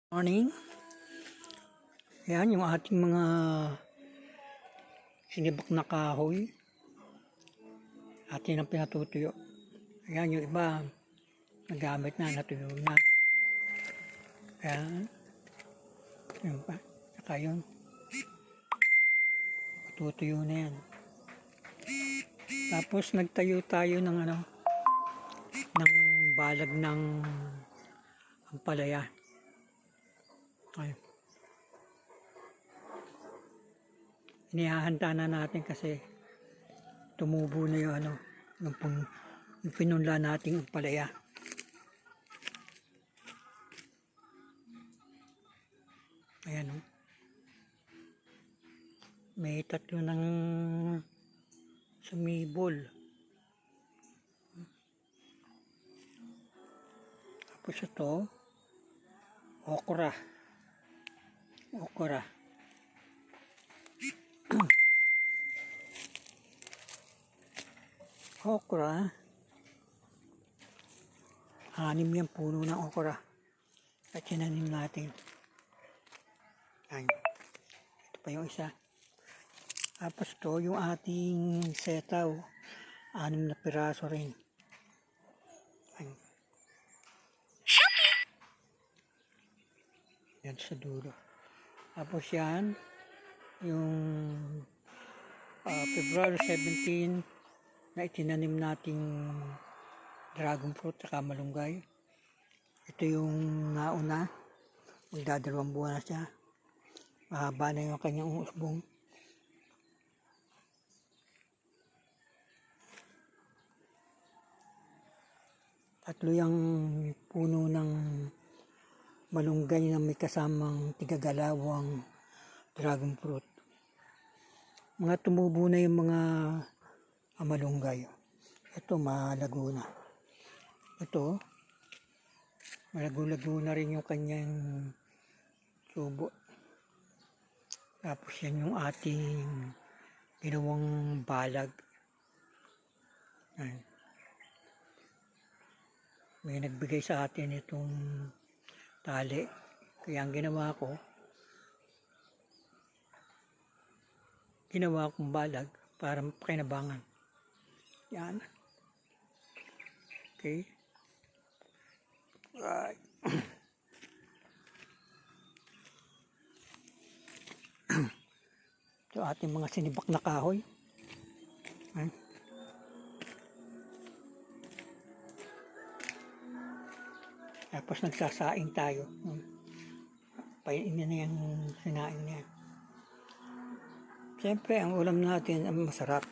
Morning. Ayan yung ating mga sinibak na kahoy. Atin ang pinatutuyo. Ayan yung iba nagamit na, natuyo na. Ayan. Yun pa. Saka yun. Matutuyo na yan. Tapos nagtayo tayo ng ng balag ng ampalaya. Ay. Inihahanda na natin kasi tumubo na yung yung pinunla nating ampalaya. Ayan o. May tatlo ng sumibol. Tapos ito, okra. Okra. 6 yung puno ng okra. At tinanim natin. Ayan. Ito pa yung isa. Tapos ito yung ating setaw. 6 na piraso rin. Ayan. Yan sa dulo. Tapos yan, yung February 17 na itinanim nating dragon fruit at malunggay. Ito yung nauna. Magdadalawang buwan na siya. Mahaba na yung kanyang usbong. Tatlo yung puno ng malunggay na may kasamang tigagalawang dragon fruit. Mga tumubo na yung mga malunggay. Ito malago na. Ito malago-lago na rin yung kanyang tubo. Tapos yan yung ating ginawang balag. Ayan. May nagbigay sa atin itong tali. Kaya ang ginawa kong balag para pakinabangan. Yan. Okay. Right. Ito ating mga sinibak na kahoy. Ayan. Tapos nagsasaing tayo. Painin na yung sinaing niya. Siyempre, ang ulam natin ay masarap.